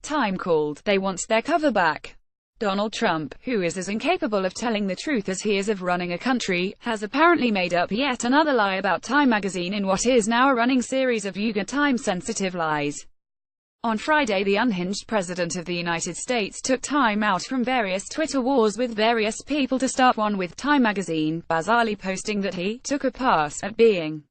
Time called, "They want their cover back." Donald Trump, who is as incapable of telling the truth as he is of running a country, has apparently made up yet another lie about Time magazine in what is now a running series of Uyghur time-sensitive lies. On Friday, the unhinged President of the United States took time out from various Twitter wars with various people to start one with Time magazine, bizarrely posting that he took a pass at being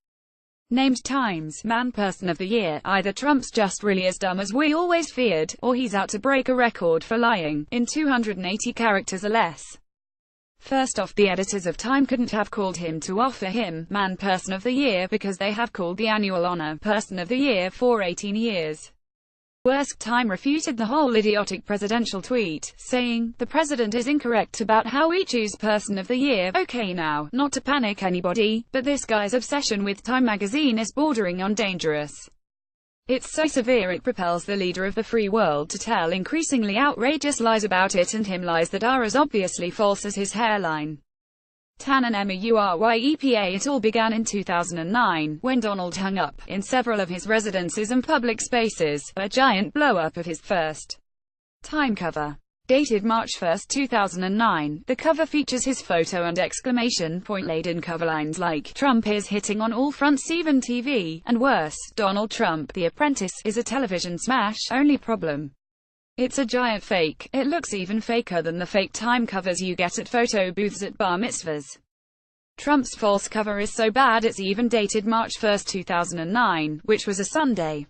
named Time's Man Person of the Year. Either Trump's just really as dumb as we always feared, or he's out to break a record for lying, in 280 characters or less. First off, the editors of Time couldn't have called him to offer him Man Person of the Year because they have called the annual honor Person of the Year for 18 years. Worse, Time refuted the whole idiotic presidential tweet, saying, "The president is incorrect about how we choose Person of the Year." Okay, now, not to panic anybody, but this guy's obsession with Time magazine is bordering on dangerous. It's so severe it propels the leader of the free world to tell increasingly outrageous lies about it, and him lies that are as obviously false as his hairline. Tan and MEURYEPA. It all began in 2009, when Donald hung up, in several of his residences and public spaces, a giant blow-up of his first Time cover. Dated March 1, 2009, the cover features his photo and exclamation point-laden cover lines like, "Trump is hitting on all fronts, even TV," and worse, "Donald Trump, The Apprentice, is a television smash, only problem. It's a giant fake." It looks even faker than the fake Time covers you get at photo booths at bar mitzvahs. Trump's false cover is so bad it's even dated March 1, 2009, which was a Sunday.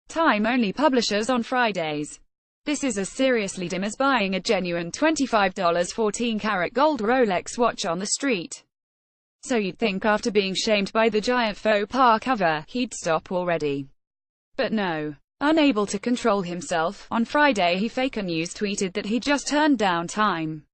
Time only publishes on Fridays. This is as seriously dim as buying a genuine $25 14-karat gold Rolex watch on the street. So you'd think after being shamed by the giant faux pas cover, he'd stop already. But no. Unable to control himself, on Friday he fake news tweeted that he just turned down Time.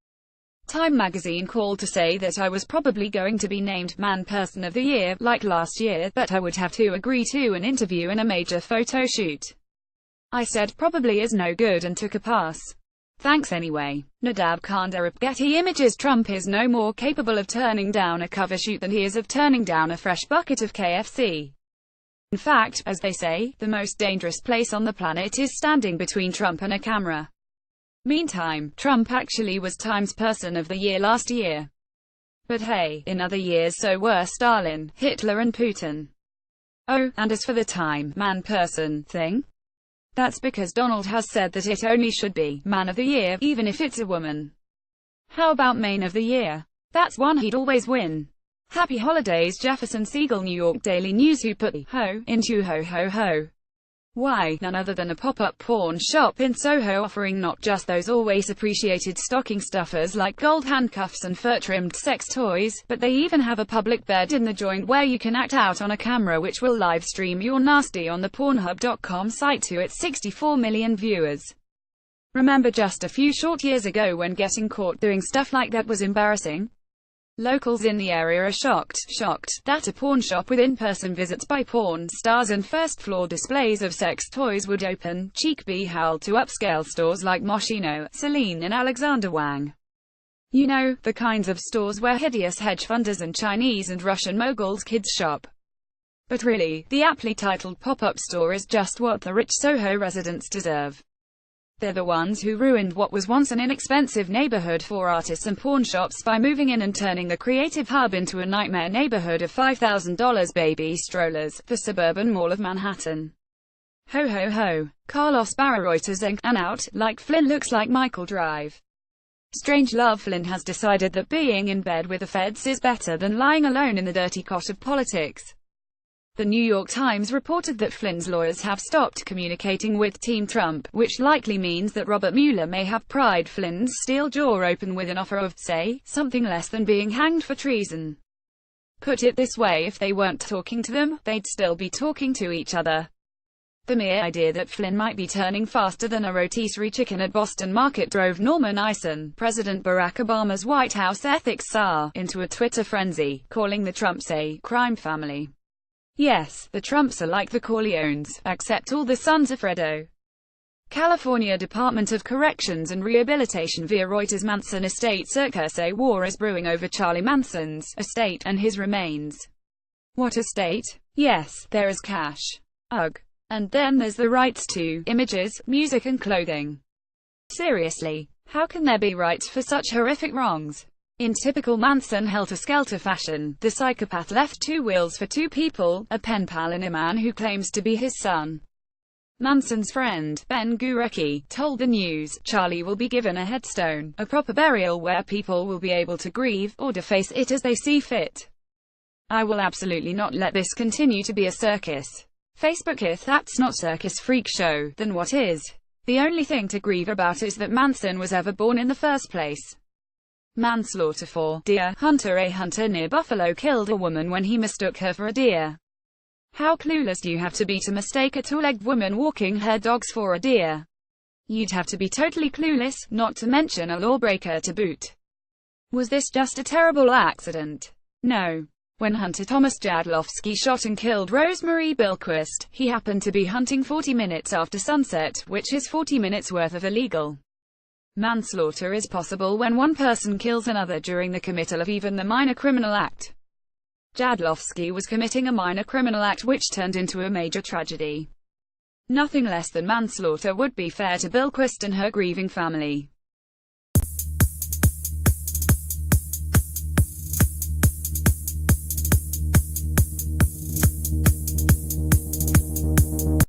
Time magazine called to say that I was probably going to be named Man Person of the Year, like last year, but I would have to agree to an interview and a major photo shoot. I said probably is no good and took a pass. Thanks anyway. Nadab Khan Arab. Getty Images. Trump is no more capable of turning down a cover shoot than he is of turning down a fresh bucket of KFC. In fact, as they say, the most dangerous place on the planet is standing between Trump and a camera. Meantime, Trump actually was Time's Person of the Year last year. But hey, in other years so were Stalin, Hitler and Putin. Oh, and as for the Time Man Person thing, that's because Donald has said that it only should be Man of the Year, even if it's a woman. How about Main of the Year? That's one he'd always win. Happy holidays, Jefferson Siegel. New York Daily News. Who put the ho into ho ho ho? Why, none other than a pop-up pawn shop in Soho offering not just those always appreciated stocking stuffers like gold handcuffs and fur-trimmed sex toys, but they even have a public bed in the joint where you can act out on a camera which will live stream your nasty on the Pornhub.com site to its 64 million viewers. Remember just a few short years ago when getting caught doing stuff like that was embarrassing? Locals in the area are shocked that a pawn shop with in-person visits by porn stars and first-floor displays of sex toys would open, cheek be howled to upscale stores like Moschino, Celine and Alexander Wang. You know, the kinds of stores where hideous hedge funders and Chinese and Russian moguls kids shop. But really, the aptly titled pop-up store is just what the rich Soho residents deserve. They're the ones who ruined what was once an inexpensive neighborhood for artists and pawn shops by moving in and turning the creative hub into a nightmare neighborhood of $5,000 baby strollers, the suburban mall of Manhattan. Ho ho ho. Carlos Barreroitas and out, like Flynn looks like Michael Drive. Strange love. Flynn has decided that being in bed with the feds is better than lying alone in the dirty cot of politics. The New York Times reported that Flynn's lawyers have stopped communicating with Team Trump, which likely means that Robert Mueller may have pried Flynn's steel jaw open with an offer of, say, something less than being hanged for treason. Put it this way, if they weren't talking to them, they'd still be talking to each other. The mere idea that Flynn might be turning faster than a rotisserie chicken at Boston Market drove Norman Eisen, President Barack Obama's White House ethics czar, into a Twitter frenzy, calling the Trumps a crime family. Yes, the Trumps are like the Corleones, except all the sons of Fredo. California Department of Corrections and Rehabilitation via Reuters. Manson estate circus. A war is brewing over Charlie Manson's estate and his remains. What estate? Yes, there is cash. Ugh. And then there's the rights to images, music and clothing. Seriously, how can there be rights for such horrific wrongs? In typical Manson helter-skelter fashion, the psychopath left two wills for two people, a pen pal and a man who claims to be his son. Manson's friend, Ben Gurecki, told the news, Charlie will be given a headstone, a proper burial where people will be able to grieve, or deface it as they see fit. I will absolutely not let this continue to be a circus. Facebook, if that's not circus freak show, then what is? The only thing to grieve about is that Manson was ever born in the first place. Manslaughter for deer hunter. A hunter near Buffalo killed a woman when he mistook her for a deer. How clueless do you have to be to mistake a two-legged woman walking her dogs for a deer? You'd have to be totally clueless, not to mention a lawbreaker to boot. Was this just a terrible accident? No. When Hunter Thomas Jadlowski shot and killed Rosemarie Bilquist, he happened to be hunting 40 minutes after sunset, which is 40 minutes worth of illegal. Manslaughter is possible when one person kills another during the committal of even the minor criminal act. Jadlowski was committing a minor criminal act which turned into a major tragedy. Nothing less than manslaughter would be fair to Bilquist and her grieving family.